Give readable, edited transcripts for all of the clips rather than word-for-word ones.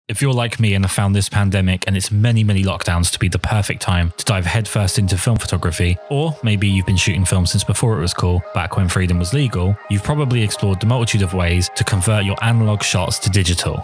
If you're like me and have found this pandemic and its many, many lockdowns to be the perfect time to dive headfirst into film photography, or maybe you've been shooting film since before it was cool, back when freedom was legal, you've probably explored the multitude of ways to convert your analog shots to digital.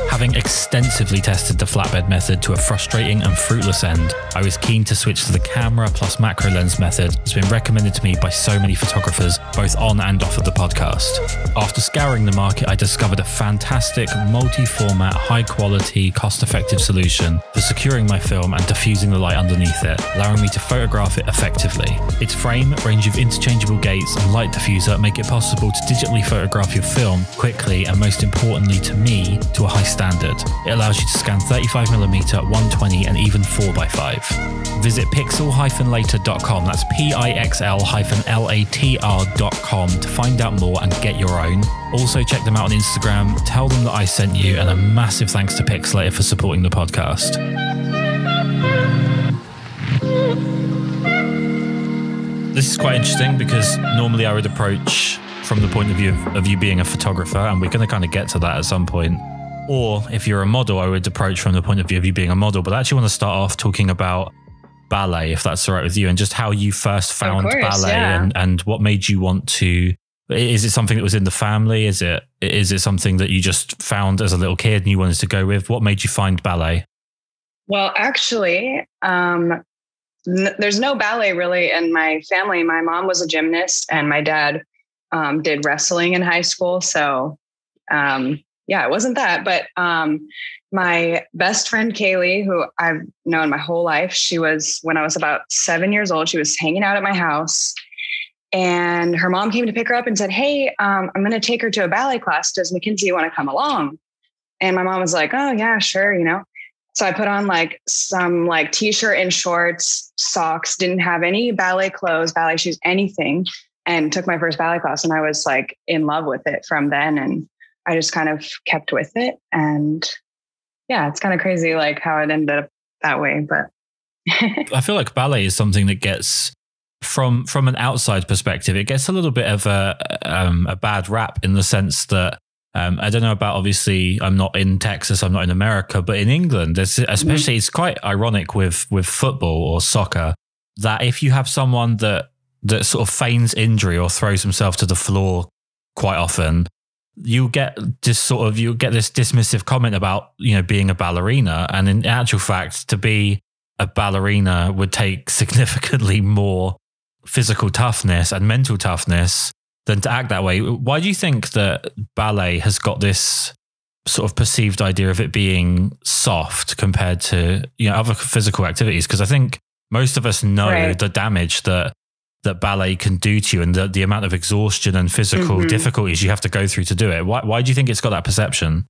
Having extensively tested the flatbed method to a frustrating and fruitless end, I was keen to switch to the camera plus macro lens method that's been recommended to me by so many photographers, both on and off of the podcast. After scouring the market, I discovered a fantastic multi-format, high-quality, cost-effective solution for securing my film and diffusing the light underneath it, allowing me to photograph it effectively. Its frame, range of interchangeable gates and light diffuser make it possible to digitally photograph your film quickly and, most importantly to me, to a high standard. It allows you to scan 35mm, 120 and even 4x5. Visit pixel-later.com, that's pixl-latr.com to find out more and get your own. Also check them out on Instagram, tell them that I sent you, and a massive thanks to Pixelator for supporting the podcast. This is quite interesting because normally I would approach from the point of view of you being a photographer, and we're going to kind of get to that at some point. Or if you're a model, I would approach from the point of view of you being a model. But I actually want to start off talking about ballet, if that's all right with you, and just how you first found ballet and what made you want to. Is it something that was in the family? Is it something that you just found as a little kid and you wanted to go with? What made you find ballet? Well, actually, there's no ballet really in my family. My mom was a gymnast and my dad did wrestling in high school. So it wasn't that. But my best friend, Kaylee, who I've known my whole life, when I was about 7 years old, she was hanging out at my house. And her mom came to pick her up and said, "Hey, I'm going to take her to a ballet class. Does Mackenzie want to come along?" And my mom was like, "Oh yeah, sure." So I put on some t-shirt and shorts, socks, didn't have any ballet clothes, ballet shoes, anything. And took my first ballet class. And I was in love with it from then. And I just kind of kept with it. And yeah, it's kind of crazy how it ended up that way. But I feel like ballet is something that gets, from an outside perspective, it gets a little bit of a bad rap in the sense that I don't know about, obviously I'm not in Texas, I'm not in America, but in England, especially it's quite ironic with football or soccer that if you have someone that sort of feigns injury or throws himself to the floor quite often, you'll get this dismissive comment about being a ballerina, and in actual fact, to be a ballerina would take significantly more physical toughness and mental toughness than to act that way. Why do you think that ballet has got this sort of perceived idea of it being soft compared to other physical activities? Because I think most of us know the damage that ballet can do to you and the amount of exhaustion and physical difficulties you have to go through to do it. Why do you think it's got that perception?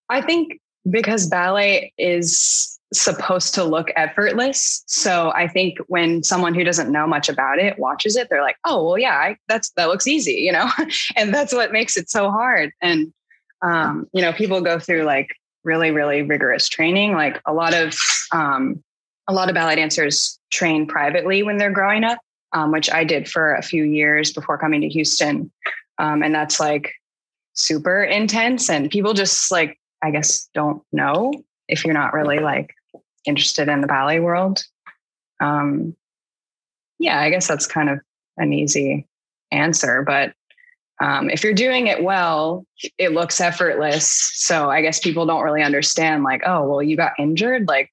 I think because ballet is supposed to look effortless. So I think when someone who doesn't know much about it watches it, they're like, "Oh, well, yeah, that looks easy," and that's what makes it so hard. And, people go through really, really rigorous training. A lot of ballet dancers train privately when they're growing up, which I did for a few years before coming to Houston. And that's super intense, and people just I guess don't know if you're not really interested in the ballet world. I guess that's kind of an easy answer, but if you're doing it well, it looks effortless. So I guess people don't really understand "Oh, well, you got injured." I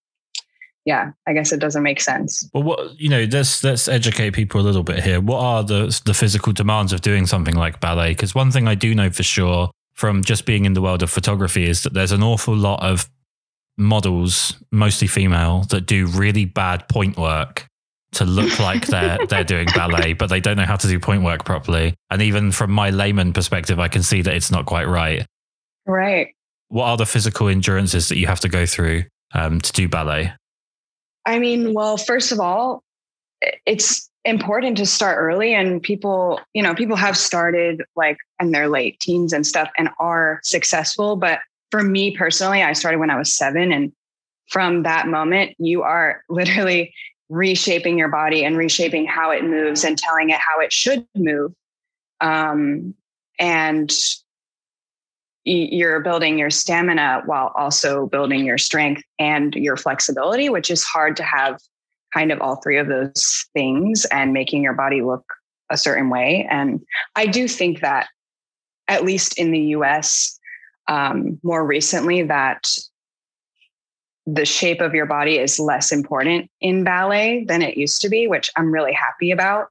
guess it doesn't make sense. Well, let's educate people a little bit here. What are the physical demands of doing something like ballet? Because one thing I do know for sure from just being in the world of photography is that there's an awful lot of models, mostly female, that do really bad point work to look like they're doing ballet, but they don't know how to do point work properly. And even from my layman perspective, I can see that it's not quite right. Right. What are the physical endurances that you have to go through to do ballet? I mean, well, first of all, it's important to start early, and people have started in their late teens and stuff and are successful. But for me personally, I started when I was 7. And from that moment, you are literally reshaping your body and reshaping how it moves and telling it how it should move. And you're building your stamina while also building your strength and your flexibility, which is hard to have kind of all three of those things and making your body look a certain way. And I do think that, at least in the US, more recently, that the shape of your body is less important in ballet than it used to be, which I'm really happy about.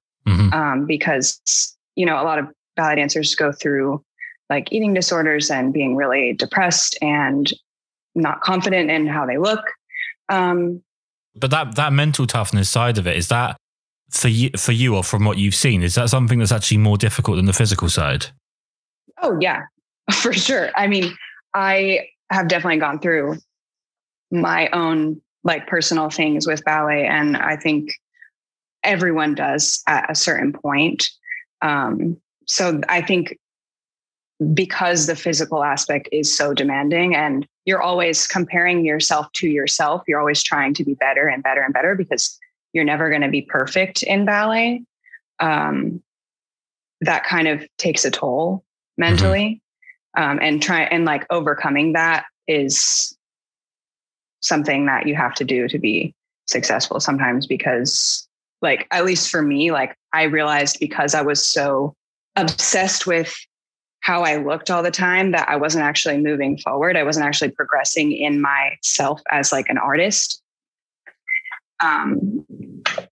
Because, you know, a lot of ballet dancers go through like eating disorders and being really depressed and not confident in how they look. But that mental toughness side of it, is that for you or from what you've seen, is that something that's actually more difficult than the physical side? Oh yeah, for sure. I mean, I have definitely gone through my own like personal things with ballet, and I think everyone does at a certain point. So I think because the physical aspect is so demanding and you're always comparing yourself to yourself, you're always trying to be better and better and better because you're never going to be perfect in ballet. That kind of takes a toll mentally. And like overcoming that is something that you have to do to be successful sometimes, because like, at least for me, like I realized because I was so obsessed with how I looked all the time that I wasn't actually moving forward. I wasn't actually progressing in myself as like an artist. And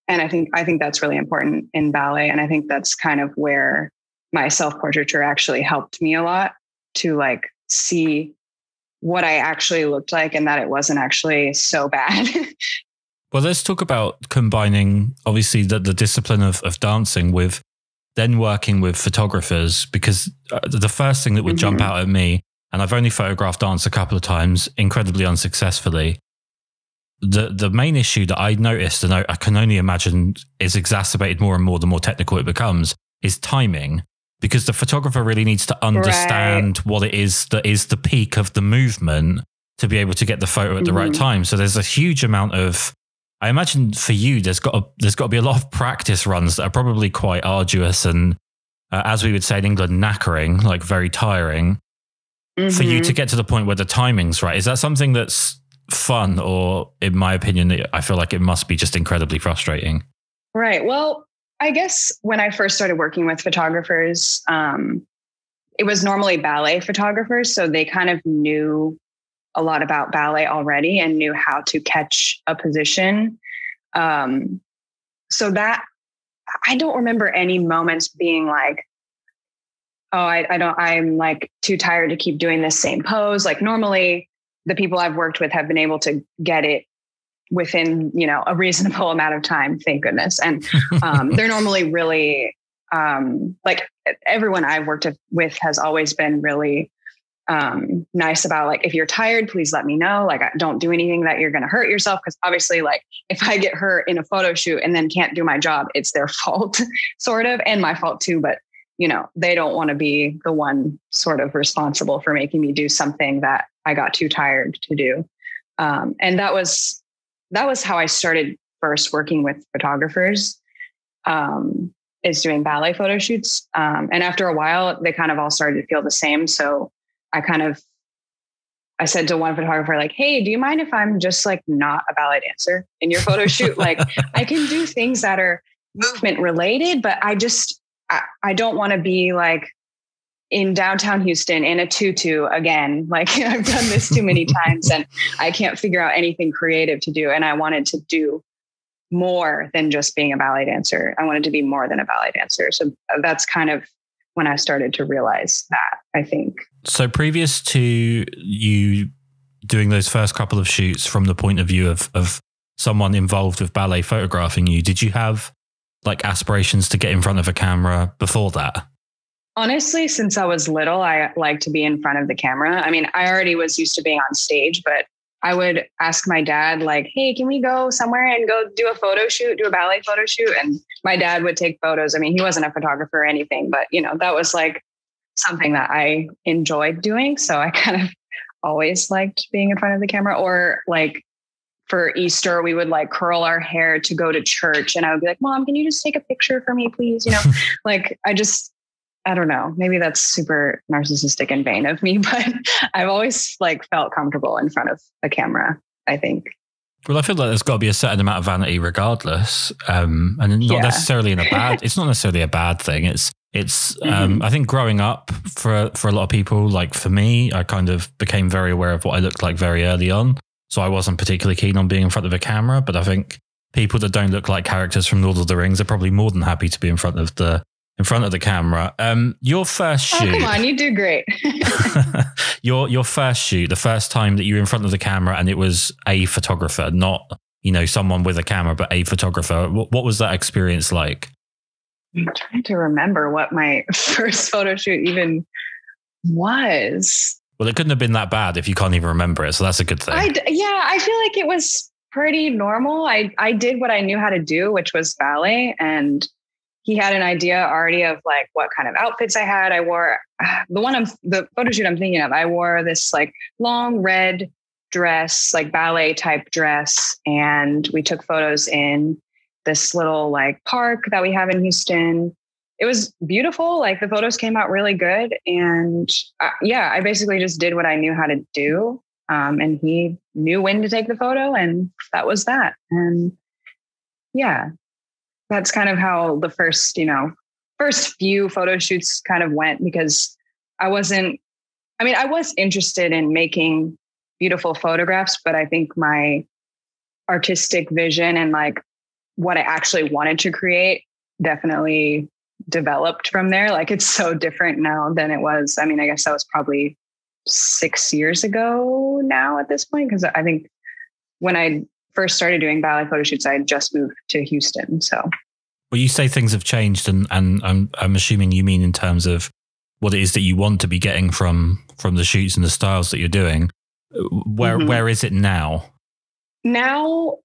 I think that's really important in ballet. And I think that's kind of where my self-portraiture actually helped me a lot to like see what I actually looked like and that it wasn't actually so bad. Well, let's talk about combining obviously the discipline of dancing with then working with photographers, because the first thing that would jump out at me, and I've only photographed dance a couple of times, incredibly unsuccessfully. The main issue that I noticed, and I can only imagine is exacerbated more and more the more technical it becomes, is timing. Because the photographer really needs to understand what it is that is the peak of the movement to be able to get the photo at the right time. So there's a huge amount of, I imagine for you, there's got to be a lot of practice runs that are probably quite arduous and, as we would say in England, knackering, like very tiring, for you to get to the point where the timing's right. Is that something that's fun, or in my opinion, I feel like it must be just incredibly frustrating? Right. Well, I guess when I first started working with photographers, it was normally ballet photographers. So they kind of knew a lot about ballet already and knew how to catch a position. So that I don't remember any moments being like, oh, I'm like too tired to keep doing this same pose. Like normally the people I've worked with have been able to get it within, you know, a reasonable amount of time, thank goodness. And they're normally really like everyone I've worked with has always been really nice about like, if you're tired, please let me know. Like, don't do anything that you're going to hurt yourself. Cause obviously like if I get hurt in a photo shoot and then can't do my job, it's their fault sort of, and my fault too. But you know, they don't want to be the one sort of responsible for making me do something that I got too tired to do. And that was how I started first working with photographers, is doing ballet photo shoots. And after a while, they kind of all started to feel the same. So I said to one photographer, like, hey, do you mind if I'm just like not a ballet dancer in your photo shoot? Like I can do things that are movement related, but I don't want to be like in downtown Houston in a tutu again. Like I've done this too many times and I can't figure out anything creative to do. And I wanted to do more than just being a ballet dancer. I wanted to be more than a ballet dancer. So that's kind of when I started to realize that, I think. So previous to you doing those first couple of shoots from the point of view of someone involved with ballet photographing you, did you have like aspirations to get in front of a camera before that? Honestly, since I was little, I like to be in front of the camera. I mean, I already was used to being on stage, but I would ask my dad like, hey, can we go somewhere and go do a photo shoot, do a ballet photo shoot? And my dad would take photos. I mean, he wasn't a photographer or anything, but you know, that was like something that I enjoyed doing. So I kind of always liked being in front of the camera. Or like for Easter, we would like curl our hair to go to church. And I would be like, Mom, can you just take a picture for me, please? You know, like I don't know, maybe that's super narcissistic and vain of me, but I've always like felt comfortable in front of a camera, I think. Well, I feel like there's got to be a certain amount of vanity regardless. And not necessarily in a bad, it's not necessarily a bad thing. I think growing up for a lot of people, like for me, I kind of became very aware of what I looked like very early on. So I wasn't particularly keen on being in front of a camera, but I think people that don't look like characters from Lord of the Rings are probably more than happy to be in front of the camera. Your first shoot. Oh, come on, you do great. your first shoot, the first time that you were in front of the camera and it was a photographer, not, someone with a camera, but a photographer. What was that experience like? I'm trying to remember what my first photo shoot even was. Well, it couldn't have been that bad if you can't even remember it. So that's a good thing. I feel like it was pretty normal. I did what I knew how to do, which was ballet. And he had an idea already of like what kind of outfits I had. I wore the photo shoot I'm thinking of. I wore this like long red dress, like ballet type dress. And we took photos in this little like park that we have in Houston. It was beautiful. Like the photos came out really good. And I basically just did what I knew how to do. And he knew when to take the photo, and that was that. And yeah, that's kind of how the first few photo shoots kind of went, because I was interested in making beautiful photographs, but I think my artistic vision and like what I actually wanted to create definitely developed from there. Like it's so different now than it was. I mean, I guess that was probably 6 years ago now at this point, because I think when I first started doing ballet photo shoots, I had just moved to Houston. So, well, you say things have changed, and I'm assuming you mean in terms of what it is that you want to be getting from the shoots and the styles that you're doing. Where is it now? Now,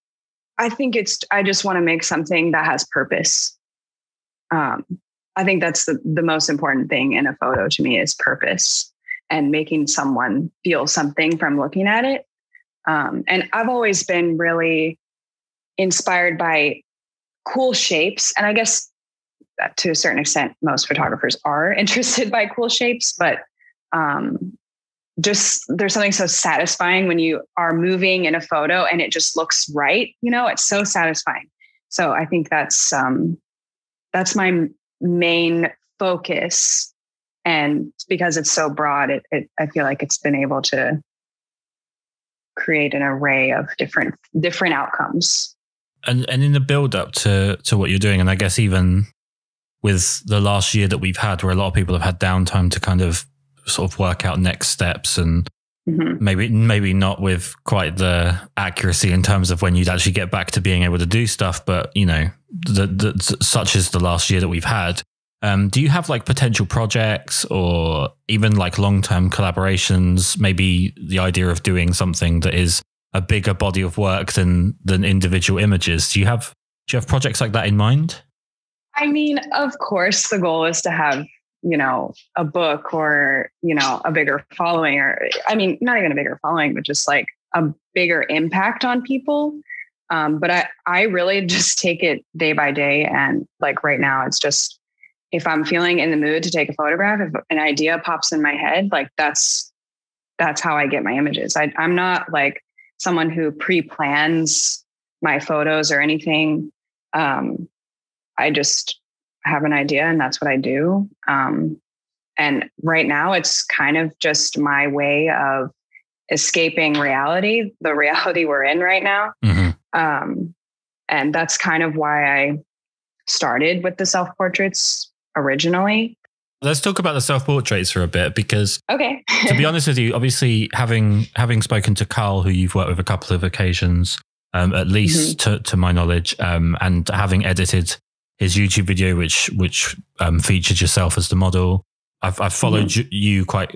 I think I just want to make something that has purpose. I think that's the most important thing in a photo to me is purpose and making someone feel something from looking at it. And I've always been really inspired by cool shapes. And I guess that to a certain extent, most photographers are interested by cool shapes, but just there's something so satisfying when you are moving in a photo and it just looks right. It's so satisfying. So I think that's my main focus. And because it's so broad, I feel like it's been able to create an array of different outcomes. And in the build up to what you're doing, and I guess even with the last year that we've had, where a lot of people have had downtime to kind of sort of work out next steps, and maybe not with quite the accuracy in terms of when you'd actually get back to being able to do stuff, but such as the last year that we've had. Do you have like potential projects or even like long-term collaborations? Maybe the idea of doing something that is a bigger body of work than individual images. Do you have projects like that in mind? I mean, of course, the goal is to have, a book or, a bigger following, or, I mean, not even a bigger following, but just like a bigger impact on people. But I really just take it day by day. And like right now, it's just, if I'm feeling in the mood to take a photograph, if an idea pops in my head, like that's how I get my images. I'm not like someone who pre-plans my photos or anything. I just have an idea and that's what I do. And right now it's kind of just my way of escaping reality, the reality we're in right now. Mm-hmm. And that's kind of why I started with the self-portraits originally. Let's talk about the self-portraits for a bit, because okay. To be honest with you, obviously having spoken to Karl, who you've worked with a couple of occasions, at least to my knowledge, and having edited his YouTube video, which featured yourself as the model, I've followed you quite,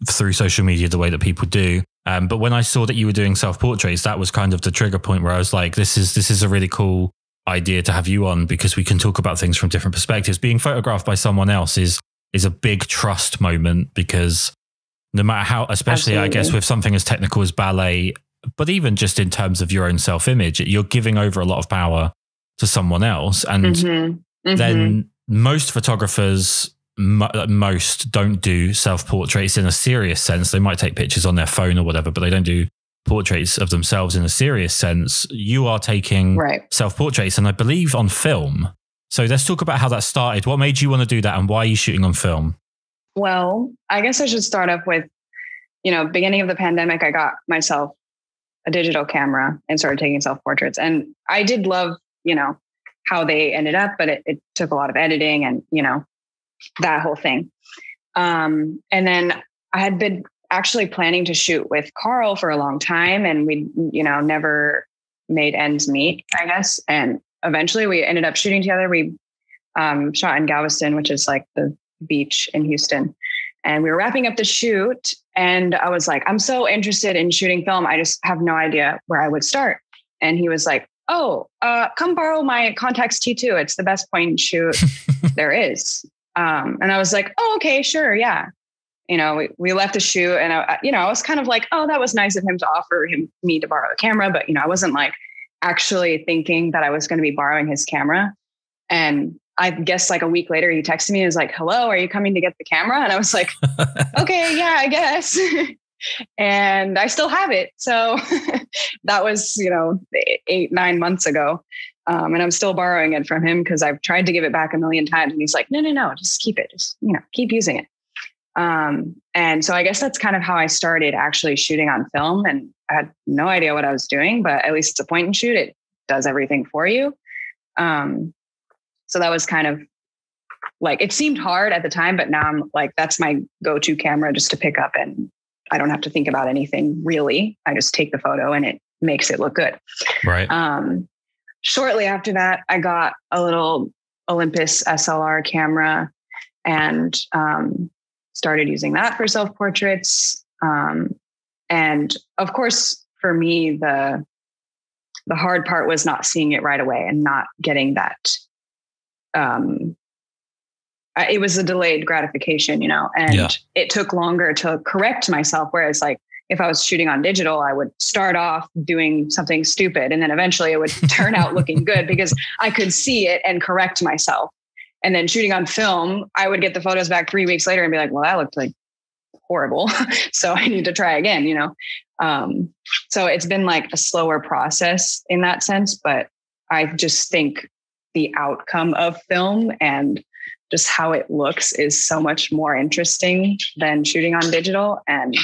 through social media the way that people do. But when I saw that you were doing self-portraits, that was kind of the trigger point where I was like, this is a really cool idea to have you on, because we can talk about things from different perspectives. Being photographed by someone else is a big trust moment, because no matter how, especially Absolutely. I guess with something as technical as ballet, but even just in terms of your own self-image, you're giving over a lot of power to someone else. And then most photographers most don't do self-portraits in a serious sense. They might take pictures on their phone or whatever, but they don't do portraits of themselves in a serious sense. You are taking self-portraits, and I believe on film. So let's talk about how that started. What made you want to do that, and why are you shooting on film? Well, I guess I should start off with, beginning of the pandemic, I got myself a digital camera and started taking self-portraits. And I did love, how they ended up, but it took a lot of editing and, that whole thing. And then I had been actually planning to shoot with Karl for a long time, and we, never made ends meet, I guess. And eventually we ended up shooting together. We shot in Galveston, which is like the beach in Houston. And we were wrapping up the shoot, and I was like, I'm so interested in shooting film. I just have no idea where I would start. And he was like, come borrow my Contax T2. It's the best point and shoot there is. And I was like, okay, sure. Yeah. We left the shoot, and I was kind of like, that was nice of him to offer me to borrow a camera. But, I wasn't like actually thinking that I was going to be borrowing his camera. And I guess like a week later, he texted me and was like, hello, are you coming to get the camera? And I was like, okay, yeah, I guess. And I still have it. So that was, 8-9 months ago. And I'm still borrowing it from him because I've tried to give it back a million times. And he's like, no, just keep it. Just, keep using it. And so I guess that's kind of how I started actually shooting on film. And I had no idea what I was doing, but at least it's a point and shoot. It does everything for you. So that was kind of like, it seemed hard at the time, but now I'm like, that's my go-to camera just to pick up, and I don't have to think about anything really. I just take the photo and it makes it look good. Right. Shortly after that, I got a little Olympus SLR camera and started using that for self-portraits. And of course, for me, the hard part was not seeing it right away and not getting that. It was a delayed gratification, and it took longer to correct myself. Whereas like if I was shooting on digital, I would start off doing something stupid, and then eventually it would turn out looking good because I could see it and correct myself. And then shooting on film, I would get the photos back 3 weeks later and be like, well, that looked like horrible. So I need to try again, So it's been like a slower process in that sense, but I just think the outcome of film and just how it looks is so much more interesting than shooting on digital. And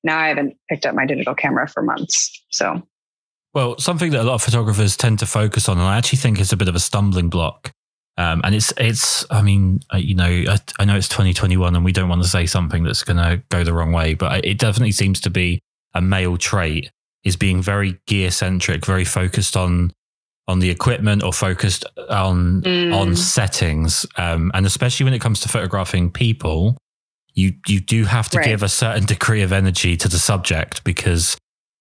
now I haven't picked up my digital camera for months. So, well, something that a lot of photographers tend to focus on, and I actually think it's a bit of a stumbling block. And it's, I mean, I know it's 2021 and we don't want to say something that's going to go the wrong way, but it definitely seems to be a male trait, is being very gear centric, very focused on the equipment or focused on settings. And especially when it comes to photographing people, you do have to give a certain degree of energy to the subject because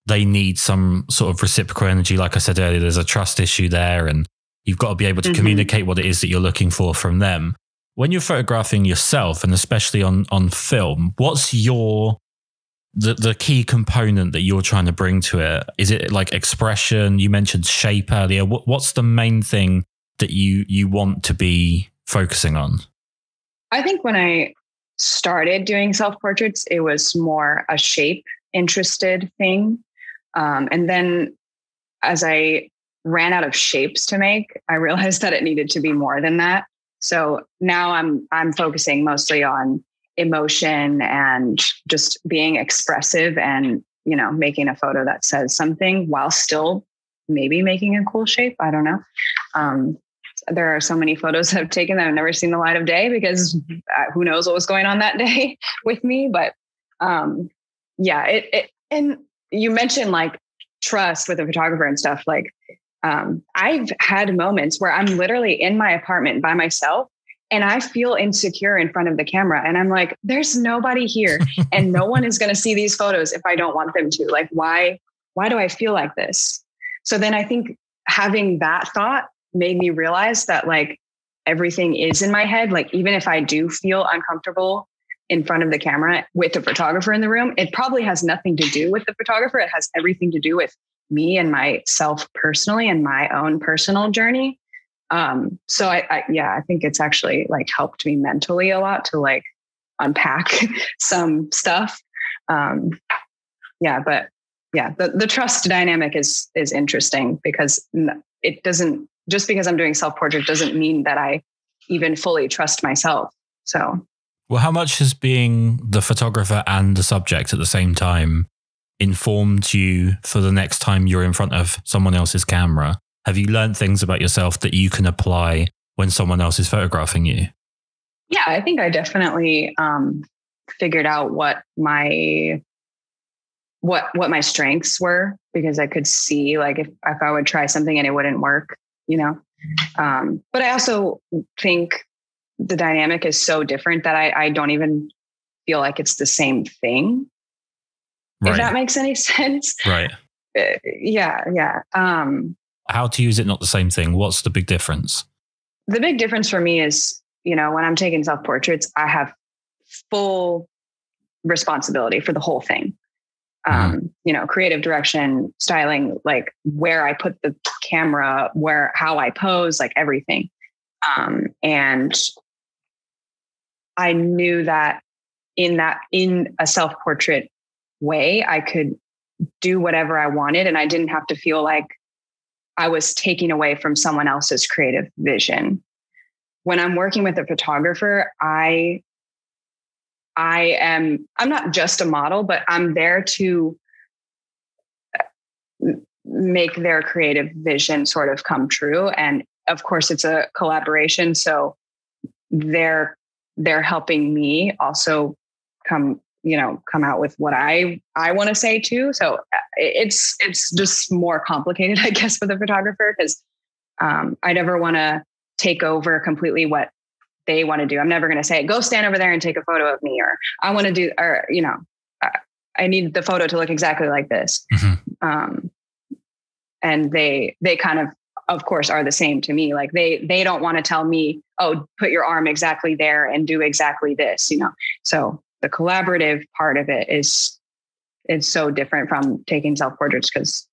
they need some sort of reciprocal energy. Like I said earlier, there's a trust issue there, and you've got to be able to communicate what it is that you're looking for from them. When you're photographing yourself, and especially on film, what's the key component that you're trying to bring to it? Is it like expression? You mentioned shape earlier. What's the main thing that you want to be focusing on? I think when I started doing self-portraits, it was more a shape interested thing. And then as I ran out of shapes to make, I realized that it needed to be more than that. So now I'm focusing mostly on emotion and just being expressive and, making a photo that says something while still maybe making a cool shape. I don't know. There are so many photos I've taken that I've never seen the light of day because who knows what was going on that day with me. But and you mentioned like trust with a photographer and stuff. Like I've had moments where I'm literally in my apartment by myself and I feel insecure in front of the camera. And I'm like, there's nobody here and no one is going to see these photos if I don't want them to. Like, why do I feel like this? So then I think having that thought made me realize that like everything is in my head. Like, even if I do feel uncomfortable in front of the camera with the photographer in the room, it probably has nothing to do with the photographer. It has everything to do with me and myself personally and my own personal journey. So I think it's actually like helped me mentally a lot to like unpack some stuff. But the trust dynamic is interesting because it doesn't, just because I'm doing self-portrait doesn't mean that I even fully trust myself. So, well, how much has being the photographer and the subject at the same time informed you for the next time you're in front of someone else's camera? Have you learned things about yourself that you can apply when someone else is photographing you? Yeah, I think I definitely figured out what my strengths were, because I could see like if I would try something and it wouldn't work, you know. But I also think the dynamic is so different that I don't even feel like it's the same thing. Right. If that makes any sense. Right. Yeah. How to use it, not the same thing. What's the big difference? The big difference for me is, you know, when I'm taking self-portraits, I have full responsibility for the whole thing. You know, creative direction, styling, like where I put the camera, how I pose, like everything. And I knew that in a self-portrait way, I could do whatever I wanted, and I didn't have to feel like I was taking away from someone else's creative vision. When I'm working with a photographer, I'm not just a model, but I'm there to make their creative vision sort of come true. And of course it's a collaboration. So they're helping me also come out with what I want to say too. So it's just more complicated, I guess, for the photographer, because I never want to take over completely what they want to do. I'm never going to say, go stand over there and take a photo of me, or I want to do, or, you know, I need the photo to look exactly like this. Mm-hmm. And they kind of course, are the same to me. Like they don't want to tell me, oh, put your arm exactly there and do exactly this, you know? So the collaborative part of it is so different from taking self-portraits, because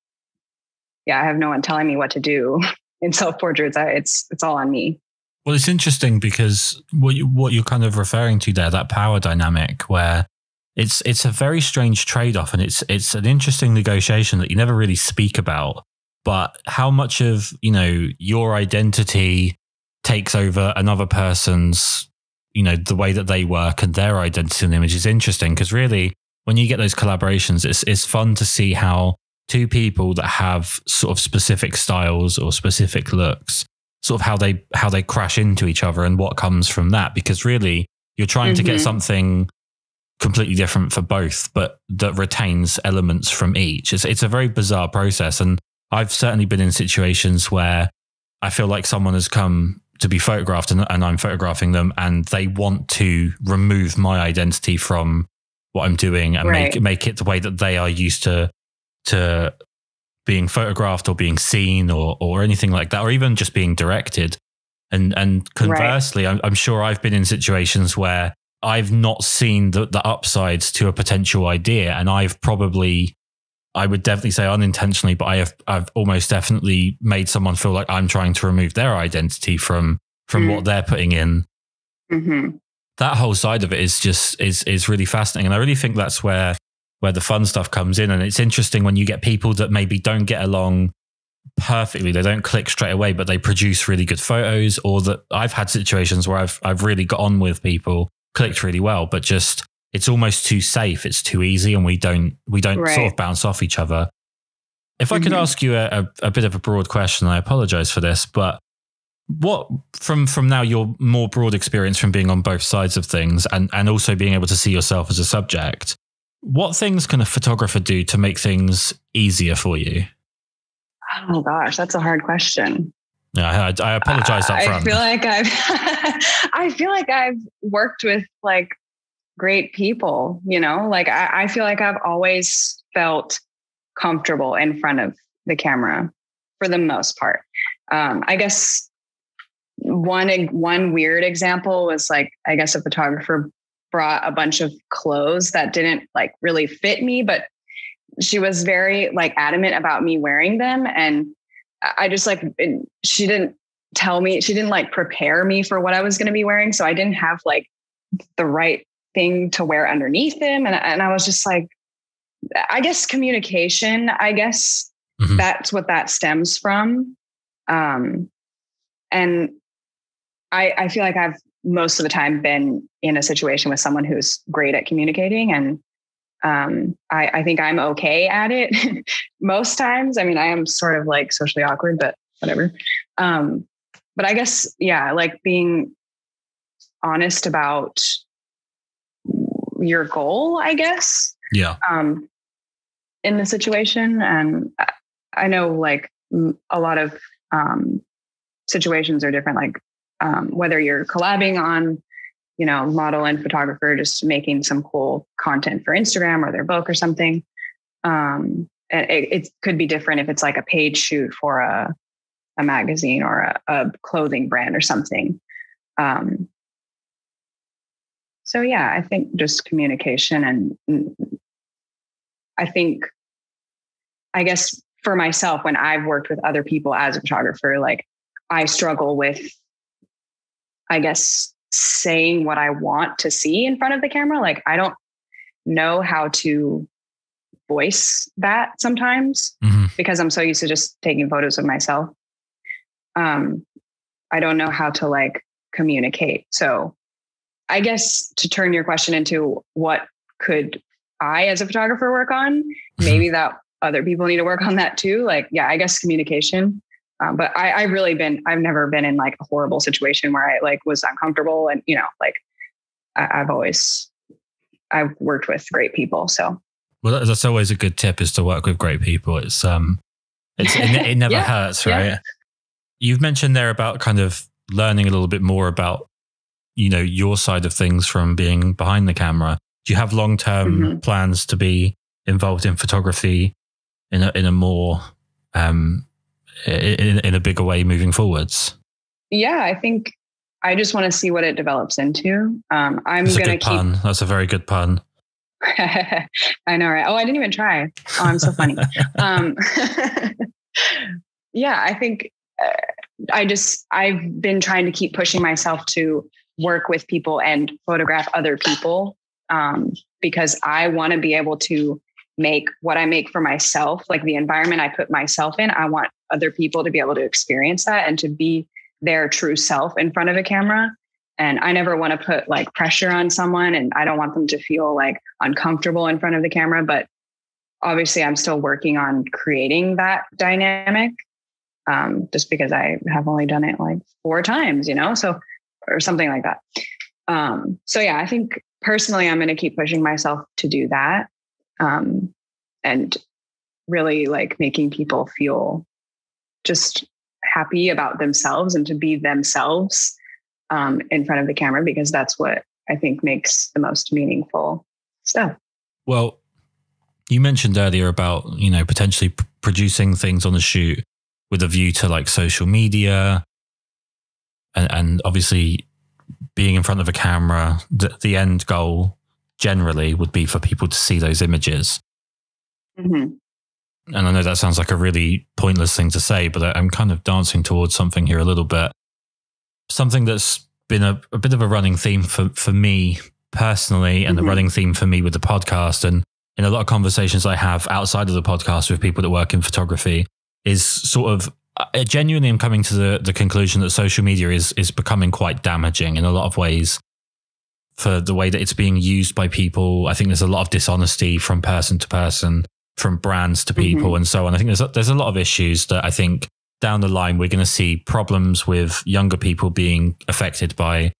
I have no one telling me what to do in self-portraits. It's all on me. Well, it's interesting because what you're kind of referring to there, that power dynamic, where it's a very strange trade-off, and it's an interesting negotiation that you never really speak about. But how much of, you know, your identity takes over another person's, you know, the way that they work and their identity and image is interesting, because really when you get those collaborations, it's fun to see how two people that have sort of specific styles or specific looks, sort of how they crash into each other and what comes from that, because really you're trying to get something completely different for both, but that retains elements from each. It's a very bizarre process. And I've certainly been in situations where I feel like someone has come to be photographed and I'm photographing them, and they want to remove my identity from what I'm doing and make it the way that they are used to being photographed or being seen or anything like that, or even just being directed. And conversely, I'm sure I've been in situations where I've not seen the upsides to a potential idea, and I would definitely say unintentionally, but I've almost definitely made someone feel like I'm trying to remove their identity from what they're putting in. Mm-hmm. That whole side of it is really fascinating. And I really think that's where the fun stuff comes in. And it's interesting when you get people that maybe don't get along perfectly, they don't click straight away, but they produce really good photos, or that I've had situations where I've really got on with people, clicked really well, but just it's almost too safe. It's too easy, and we don't sort of bounce off each other. If I could ask you a bit of a broad question, I apologize for this, but what from now your more broad experience from being on both sides of things and also being able to see yourself as a subject, what things can a photographer do to make things easier for you? Oh gosh, that's a hard question. Yeah, I apologize up front. I feel like I've worked with like great people, you know, like I feel like I've always felt comfortable in front of the camera for the most part. I guess one weird example was like, I guess a photographer brought a bunch of clothes that didn't like really fit me, but she was very like adamant about me wearing them. And I just like, she didn't she didn't like prepare me for what I was going to be wearing. So I didn't have like the right thing to wear underneath them. And I was just like, I guess communication, that's what that stems from. And I feel like I've most of the time been in a situation with someone who's great at communicating. And I think I'm okay at it most times. I mean, I am sort of like socially awkward, but whatever. But I guess, yeah, like being honest about your goal, I guess. Yeah. In the situation. And I know like a lot of situations are different, like whether you're collabing on, model and photographer, just making some cool content for Instagram or their book or something. And it could be different if it's like a paid shoot for a magazine or a clothing brand or something. So yeah, I think just communication, and I guess for myself, when I've worked with other people as a photographer, like I struggle with, I guess, saying what I want to see in front of the camera. Like I don't know how to voice that sometimes because I'm so used to just taking photos of myself. I don't know how to like communicate. So I guess to turn your question into what could I as a photographer work on, maybe that other people need to work on that too. Like, yeah, I guess communication. But I've never been in like a horrible situation where I like was uncomfortable, and, like I've worked with great people. So. Well, that's always a good tip, is to work with great people. It never hurts, right? Yeah. You've mentioned there about kind of learning a little bit more about, your side of things from being behind the camera. Do you have long-term plans to be involved in photography in a more, in a bigger way moving forwards? Yeah, I think I just want to see what it develops into. I'm going to keep... pun. That's a very good pun. I know, right? Oh, I didn't even try. Oh, I'm so funny. Yeah, I think I've been trying to keep pushing myself to work with people and photograph other people, because I want to be able to make what I make for myself, like the environment I put myself in. I want other people to be able to experience that and to be their true self in front of a camera. And I never want to put like pressure on someone, and I don't want them to feel like uncomfortable in front of the camera. But obviously I'm still working on creating that dynamic, just because I have only done it like 4 times, so, or something like that. So yeah, I think personally, I'm going to keep pushing myself to do that. And really like making people feel just happy about themselves and to be themselves, in front of the camera, because that's what I think makes the most meaningful stuff. Well, you mentioned earlier about, potentially producing things on the shoot with a view to like social media, and obviously being in front of a camera, the end goal generally would be for people to see those images. And I know that sounds like a really pointless thing to say, but I'm kind of dancing towards something here a little bit. Something that's been a bit of a running theme for me personally, and the running theme for me with the podcast, and in a lot of conversations I have outside of the podcast with people that work in photography, is sort of genuinely I'm coming to the conclusion that social media is becoming quite damaging in a lot of ways for the way that it's being used by people. I think there's a lot of dishonesty from person to person, from brands to people, and so on. I think there's a lot of issues that I think down the line we're going to see problems with younger people being affected by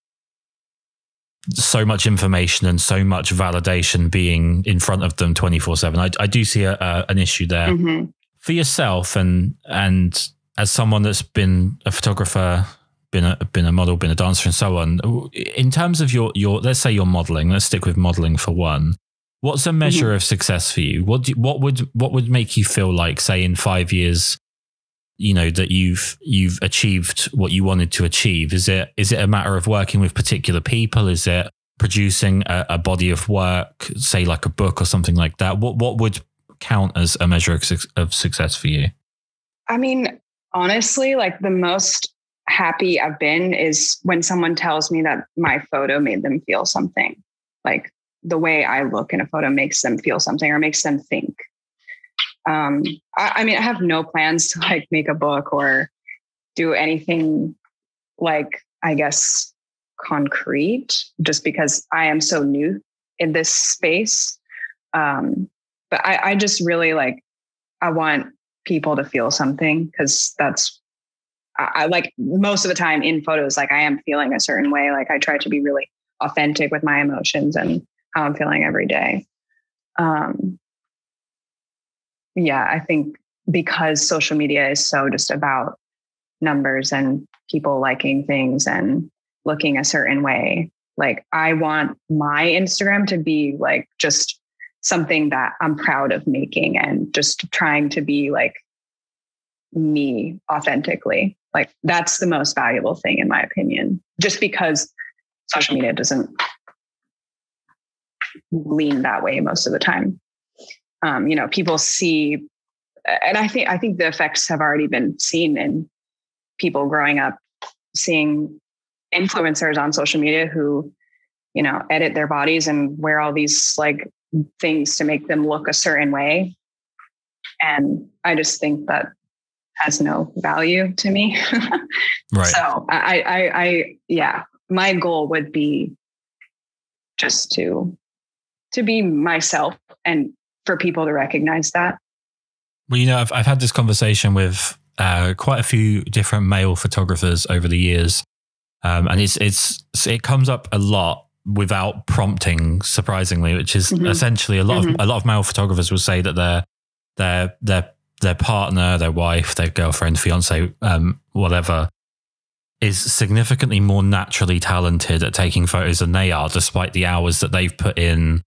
so much information and so much validation being in front of them 24/7. I do see an issue there. For yourself, and as someone that's been a photographer, been a model, been a dancer, and so on, in terms of your let's say you're modeling, let's stick with modeling for one. What's a measure of success for you? What would make you feel like, say, in 5 years, that you've achieved what you wanted to achieve? Is it a matter of working with particular people? Is it producing a body of work, say like a book or something like that? What would count as a measure of success for you? I mean, honestly, like the most happy I've been is when someone tells me that my photo made them feel something. Like the way I look in a photo makes them feel something or makes them think. I mean, I have no plans to like make a book or do anything like, I guess, concrete, just because I am so new in this space. But I just really like, I want people to feel something, because I like most of the time in photos, like I am feeling a certain way. Like I try to be really authentic with my emotions and how I'm feeling every day. Yeah, I think because social media is so just about numbers and people liking things and looking a certain way, like I want my Instagram to be like just something that I'm proud of making and just trying to be like me authentically. Like that's the most valuable thing in my opinion, just because social media doesn't lean that way most of the time. People see, and I think the effects have already been seen in people growing up, seeing influencers on social media who, edit their bodies and wear all these like things to make them look a certain way. And I just think that has no value to me. Right. So my goal would be just to be myself and for people to recognize that. Well, I've had this conversation with quite a few different male photographers over the years, and it comes up a lot without prompting, surprisingly, which is essentially a lot of male photographers will say that their partner, their wife, their girlfriend, fiance, whatever, is significantly more naturally talented at taking photos than they are, despite the hours that they've put in.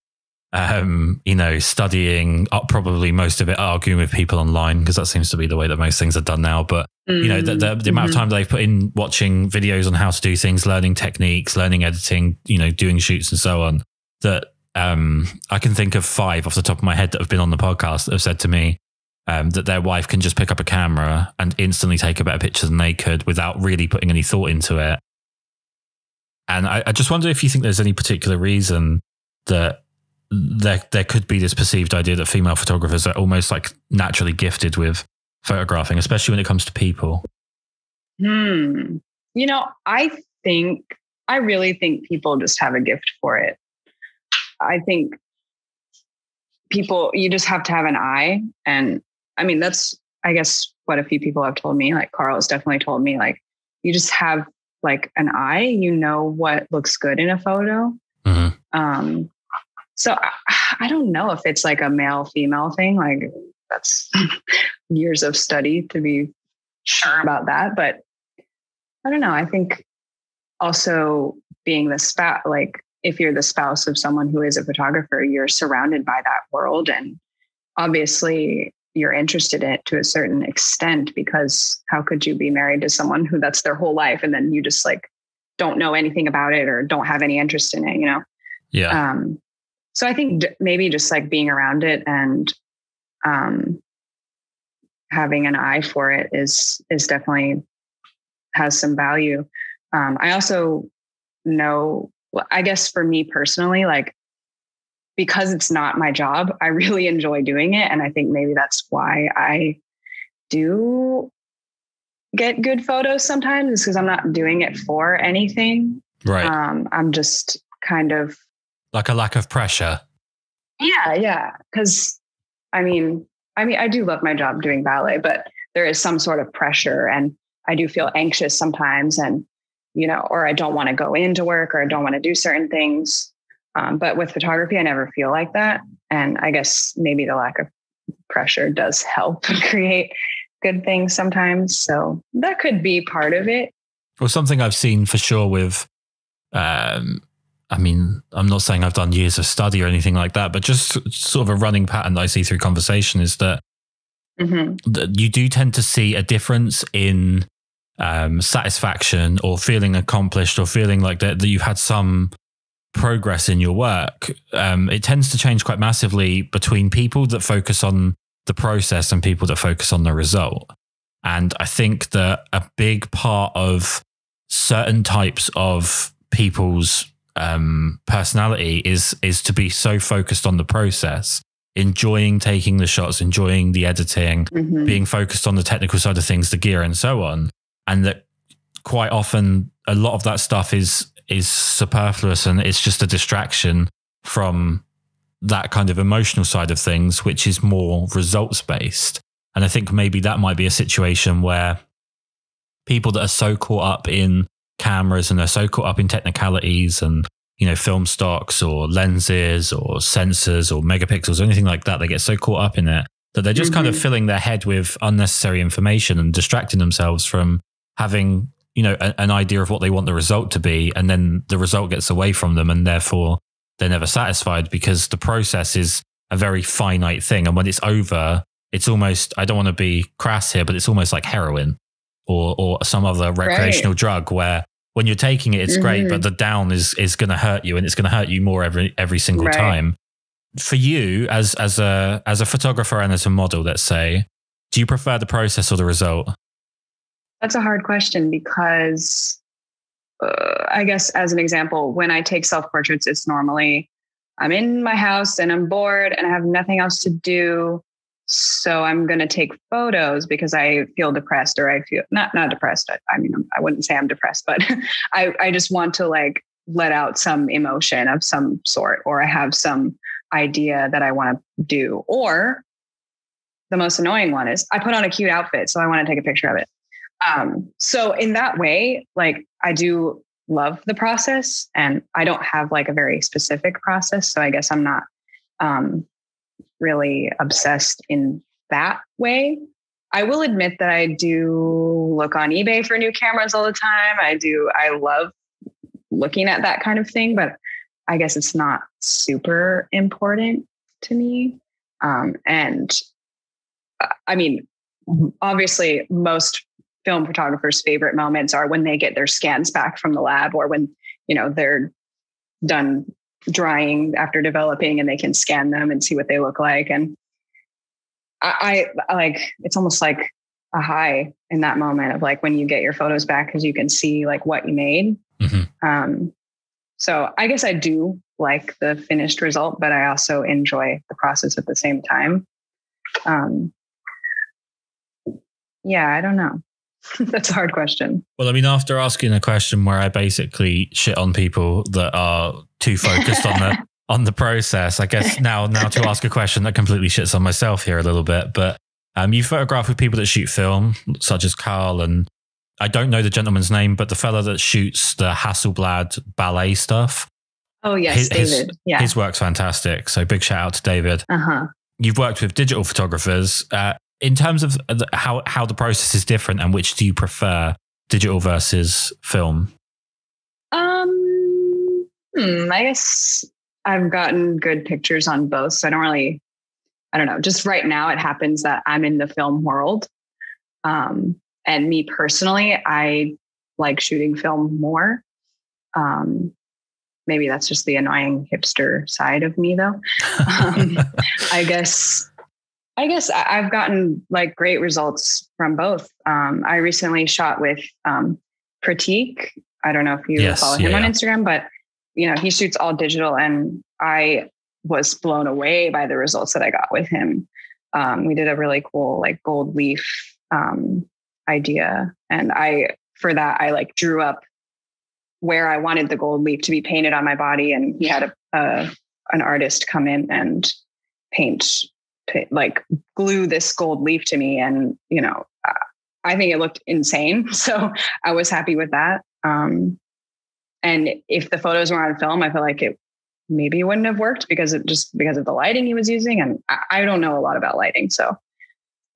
Studying, probably most of it arguing with people online, because that seems to be the way that most things are done now. But, the amount of time they've put in watching videos on how to do things, learning techniques, learning editing, doing shoots and so on, that I can think of 5 off the top of my head that have been on the podcast that have said to me that their wife can just pick up a camera and instantly take a better picture than they could without really putting any thought into it. And I just wonder if you think there's any particular reason that there could be this perceived idea that female photographers are almost like naturally gifted with photographing, especially when it comes to people. I really think people just have a gift for it. I think you just have to have an eye. And I mean, that's, I guess, what a few people have told me. Like Karl has definitely told me, like, you just have like an eye, what looks good in a photo. Mm-hmm. So I don't know if it's like a male female thing. Like that's years of study to be sure about that. But I don't know. I think also being the spouse, like if you're the spouse of someone who is a photographer, you're surrounded by that world. And obviously you're interested in it to a certain extent, because how could you be married to someone who that's their whole life and then you just like don't know anything about it or don't have any interest in it, Yeah. So I think maybe just like being around it and having an eye for it is definitely has some value. I also know, I guess for me personally, like because it's not my job, I really enjoy doing it. And I think maybe that's why I do get good photos sometimes, is because I'm not doing it for anything. Right. I'm just kind of like a lack of pressure. Yeah. Because I mean, I do love my job doing ballet, but there is some sort of pressure and I do feel anxious sometimes and, or I don't want to go into work or I don't want to do certain things. But with photography, I never feel like that. And I guess maybe the lack of pressure does help create good things sometimes. So that could be part of it. Well, something I've seen for sure with, I'm not saying I've done years of study or anything like that, but just sort of a running pattern that I see through conversation is that, that you do tend to see a difference in satisfaction or feeling accomplished or feeling like that you've had some progress in your work. It tends to change quite massively between people that focus on the process and people that focus on the result. And I think that a big part of certain types of people's personality is to be so focused on the process, enjoying taking the shots, enjoying the editing, being focused on the technical side of things, the gear and so on. And that quite often a lot of that stuff is superfluous and it's just a distraction from that kind of emotional side of things, which is more results based. And I think maybe that might be a situation where people that are so caught up in cameras and are so caught up in technicalities and, you know, film stocks or lenses or sensors or megapixels or anything like that, they get so caught up in it that they're just kind of filling their head with unnecessary information and distracting themselves from having, you know, an idea of what they want the result to be. And then the result gets away from them and therefore they're never satisfied because the process is a very finite thing. And when it's over, it's almost, I don't want to be crass here, but it's almost like heroin or some other recreational drug where when you're taking it, it's great, but the down is going to hurt you and it's going to hurt you more every single time. For you as a photographer and as a model, let's say, do you prefer the process or the result? That's a hard question because I guess as an example, when I take self-portraits, it's normally I'm in my house and I'm bored and I have nothing else to do. So I'm going to take photos because I feel depressed or I feel not depressed. I mean, I wouldn't say I'm depressed, but I just want to like let out some emotion of some sort, or I have some idea that I want to do. Or the most annoying one is I put on a cute outfit, so I want to take a picture of it. So in that way, like I do love the process and I don't have like a very specific process. So I guess I'm not, really obsessed in that way. I will admit that I do look on eBay for new cameras all the time. I love looking at that kind of thing, but I guess it's not super important to me. And I mean, obviously most film photographers' favorite moments are when they get their scans back from the lab or when, you know, they're done drying after developing and they can scan them and see what they look like. And I like, it's almost like a high in that moment of like when you get your photos back, because you can see like what you made. So I guess I do like the finished result, but I also enjoy the process at the same time. Yeah, I don't know. That's a hard question. Well, I mean, after asking a question where I basically shit on people that are too focused on the process, I guess now to ask a question that completely shits on myself here a little bit. But you photograph with people that shoot film, such as Karl, and I don't know the gentleman's name, but the fella that shoots the Hasselblad ballet stuff. Oh yes, David. Yeah, his work's fantastic. So big shout out to David. You've worked with digital photographers. In terms of how the process is different and which do you prefer, digital versus film? I guess I've gotten good pictures on both. So I don't know. Just right now it happens that I'm in the film world. And me personally, I like shooting film more. Maybe that's just the annoying hipster side of me though. I guess I've gotten like great results from both. I recently shot with Pratik. I don't know if you follow him on Instagram, but you know, he shoots all digital and I was blown away by the results that I got with him. We did a really cool like gold leaf idea. And for that, I like drew up where I wanted the gold leaf to be painted on my body. And he had an artist come in and like glue this gold leaf to me. And, you know, I think it looked insane. So I was happy with that. And if the photos were on film, I feel like it maybe wouldn't have worked because of the lighting he was using. And I don't know a lot about lighting, so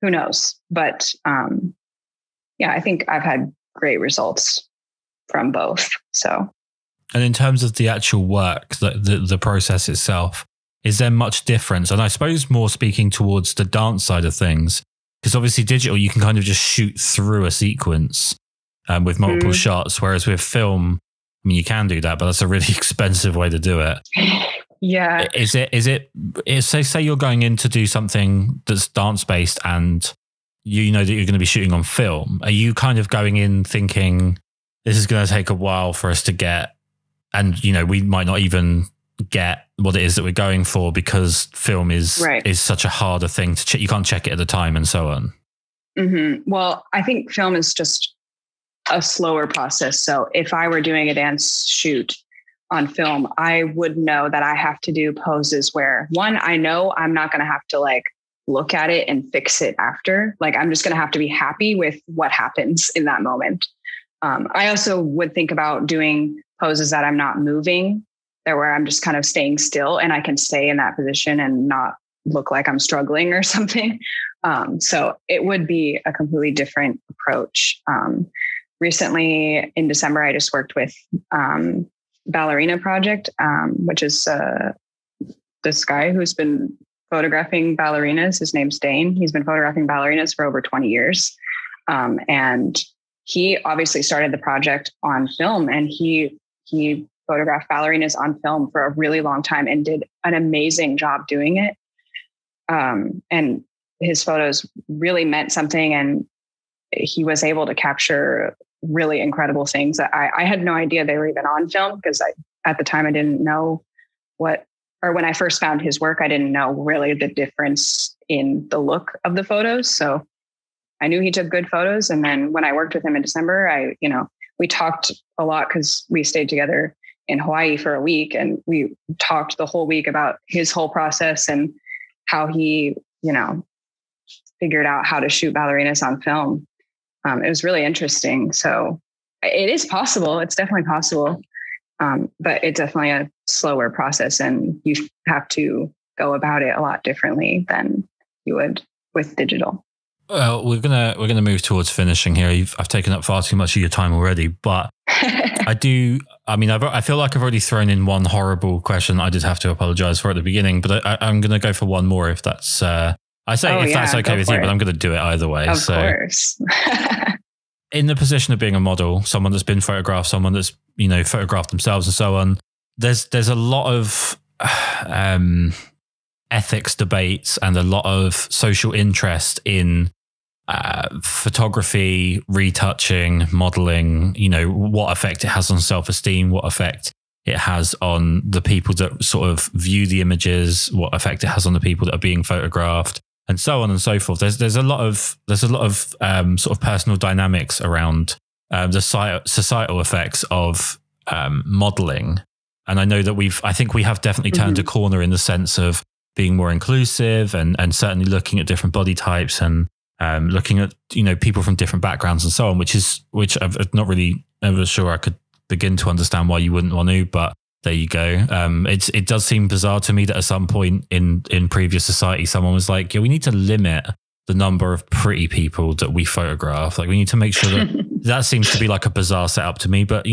who knows? But yeah, I think I've had great results from both. So, and in terms of the actual work, the process itself, is there much difference? And I suppose more speaking towards the dance side of things, because obviously digital, you can kind of just shoot through a sequence with multiple shots, whereas with film, I mean, you can do that, but that's a really expensive way to do it. Yeah. Say you're going in to do something that's dance based and you know that you're going to be shooting on film, are you kind of going in thinking this is going to take a while for us to get, and you know, we might not even get what it is that we're going for because film is such a harder thing to check. You can't check it at the time and so on. Mm-hmm. Well, I think film is just a slower process. So if I were doing a dance shoot on film, I would know that I have to do poses where, one, I know I'm not going to have to like look at it and fix it after. Like, I'm just going to have to be happy with what happens in that moment. I also would think about doing poses that I'm not moving, that where I'm just kind of staying still and I can stay in that position and not look like I'm struggling or something. So it would be a completely different approach. Recently in December, I just worked with Ballerina Project, which is this guy who's been photographing ballerinas. His name's Dane. He's been photographing ballerinas for over 20 years. And he obviously started the project on film, and he photographed ballerinas on film for a really long time and did an amazing job doing it. And his photos really meant something, and he was able to capture really incredible things that I had no idea they were even on film, because at the time I didn't know when I first found his work, I didn't know really the difference in the look of the photos. So I knew he took good photos. And then when I worked with him in December, we talked a lot because we stayed together in Hawaii for a week, and we talked the whole week about his whole process and how he, figured out how to shoot ballerinas on film. It was really interesting. So it is possible. It's definitely possible. But it's definitely a slower process, and you have to go about it a lot differently than you would with digital. Well, we're gonna move towards finishing here. I've taken up far too much of your time already, but I feel like I've already thrown in one horrible question I did have to apologize for at the beginning, but I'm going to go for one more if that's that's okay with you, but I'm going to do it either way. Of course. In the position of being a model, someone that's been photographed, someone that's, photographed themselves and so on, there's a lot of ethics debates and a lot of social interest in photography, retouching, modeling, what effect it has on self-esteem, what effect it has on the people that sort of view the images, what effect it has on the people that are being photographed, and so on and so forth. There's a lot of sort of personal dynamics around the societal effects of modeling. And I know that I think we have definitely turned a corner in the sense of being more inclusive and certainly looking at different body types and looking at, people from different backgrounds and so on, which I'm not really ever sure I could begin to understand why you wouldn't want to, but there you go. It does seem bizarre to me that at some point in previous society, someone was like, yeah, we need to limit the number of pretty people that we photograph. Like, we need to make sure that seems to be like a bizarre setup to me, but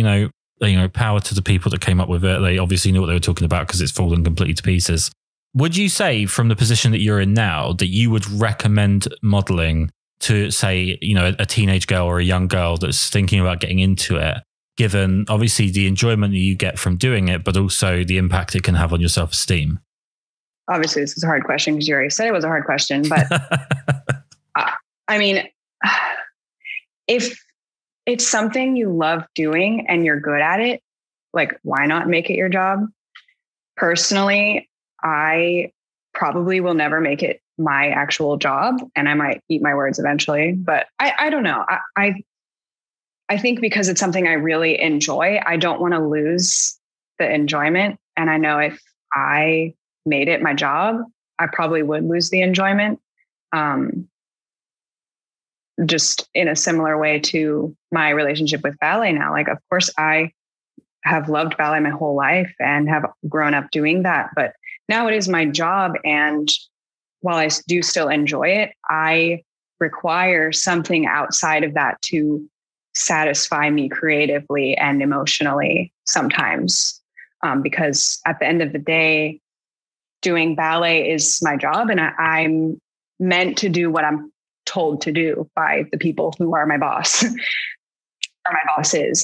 power to the people that came up with it. They obviously knew what they were talking about because it's fallen completely to pieces. Would you say, from the position that you're in now, that you would recommend modeling to, say, a teenage girl or a young girl that's thinking about getting into it, given obviously the enjoyment that you get from doing it, but also the impact it can have on your self-esteem? Obviously, this is a hard question because you already said it was a hard question, but if it's something you love doing and you're good at it, like, why not make it your job? Personally, I probably will never make it my actual job, and I might eat my words eventually, but I don't know. I think because it's something I really enjoy, I don't want to lose the enjoyment. And I know if I made it my job, I probably would lose the enjoyment. Just in a similar way to my relationship with ballet now. Like, of course, I have loved ballet my whole life and have grown up doing that, but now it is my job. And while I do still enjoy it, I require something outside of that to satisfy me creatively and emotionally sometimes. Because at the end of the day, doing ballet is my job, and I'm meant to do what I'm told to do by the people who are my boss or my bosses,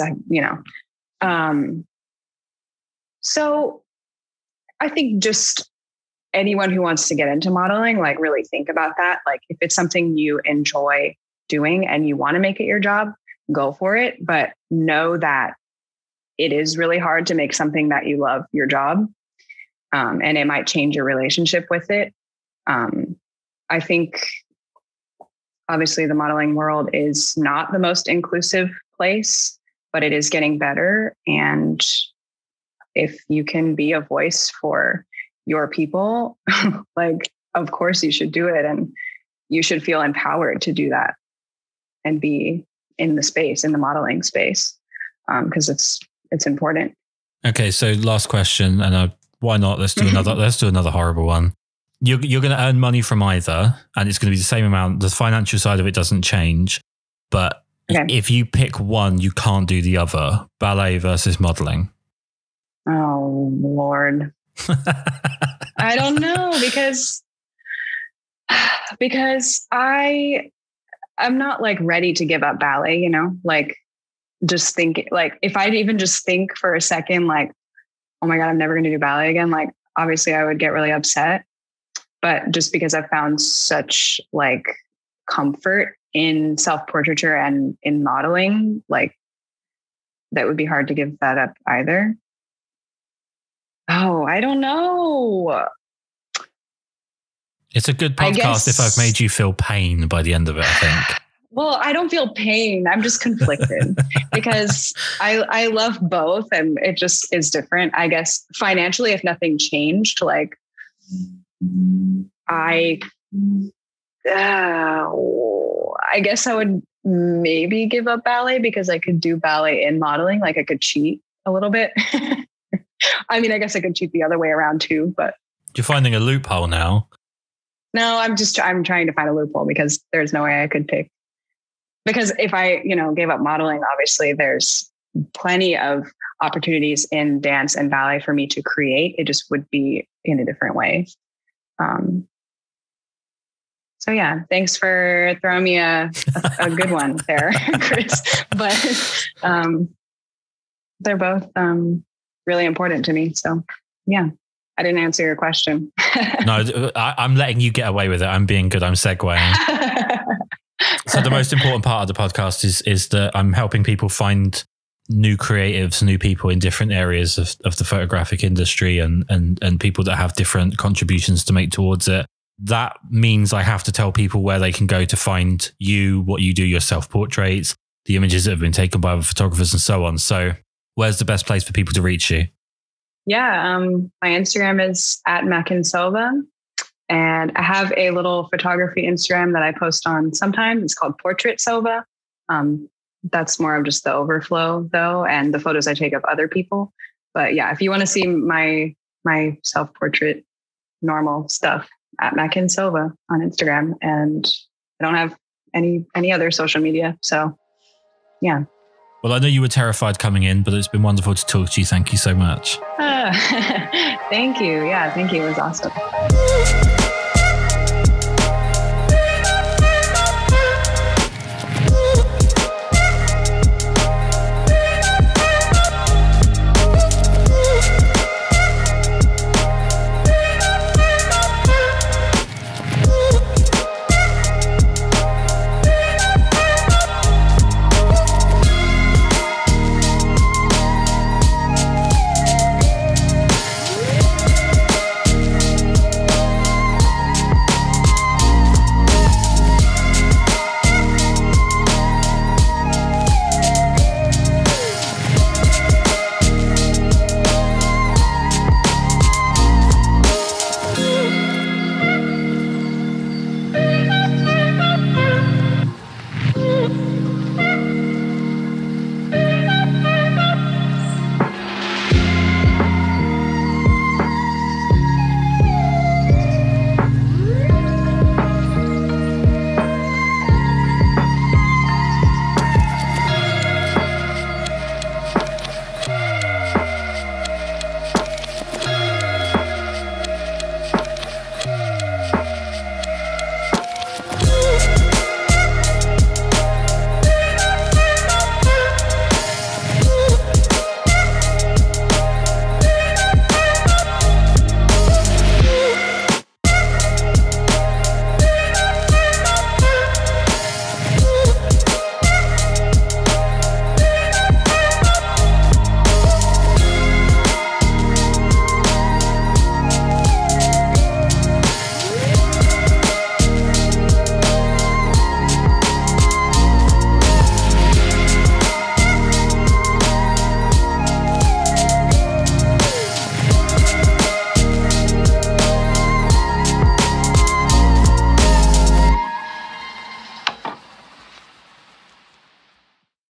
So I think just anyone who wants to get into modeling, like really think about that. Like if it's something you enjoy doing and you want to make it your job, go for it. But know that it is really hard to make something that you love your job. And it might change your relationship with it. I think obviously the modeling world is not the most inclusive place, but it is getting better. And if you can be a voice for your people, like, of course you should do it. And you should feel empowered to do that and be in the space, in the modeling space, because it's important. Okay. So last question, and why not? Let's do another horrible one. You're going to earn money from either, and it's going to be the same amount. The financial side of it doesn't change, but if you pick one, you can't do the other. Ballet versus modeling. Oh Lord, I don't know because I'm not like ready to give up ballet. You know, like just think like if I'd even just think for a second, like, oh my God, I'm never going to do ballet again. Like obviously, I would get really upset. But just because I've found such like comfort in self-portraiture and in modeling, like that would be hard to give that up either. Oh, I don't know. It's a good podcast if I've made you feel pain by the end of it, I think. Well, I don't feel pain. I'm just conflicted because I love both and it just is different. I guess financially, if nothing changed, like I guess I would maybe give up ballet because I could do ballet in modeling. Like I could cheat a little bit. I mean, I guess I could cheat the other way around too, but you're finding a loophole now. No, I'm trying to find a loophole because there's no way I could pick. Because if I, gave up modeling, obviously there's plenty of opportunities in dance and ballet for me to create. It just would be in a different way. So yeah, thanks for throwing me a good one there, Kris. But they're both really important to me. So yeah, I didn't answer your question. No, I'm letting you get away with it. I'm being good. I'm segueing. So the most important part of the podcast is that I'm helping people find new creatives, new people in different areas of the photographic industry and people that have different contributions to make towards it. That means I have to tell people where they can go to find you, what you do, your self-portraits, the images that have been taken by other photographers and so on. So where's the best place for people to reach you? Yeah, my Instagram is @Mackenzie. And I have a little photography Instagram that I post on sometimes. It's called Portrait Sova. That's more of just the overflow though, and the photos I take of other people. But yeah, if you want to see my self-portrait normal stuff, @Mackenzie on Instagram. And I don't have any other social media. So yeah. Well, I know you were terrified coming in, but it's been wonderful to talk to you. Thank you so much. Thank you. Yeah, thank you. It was awesome.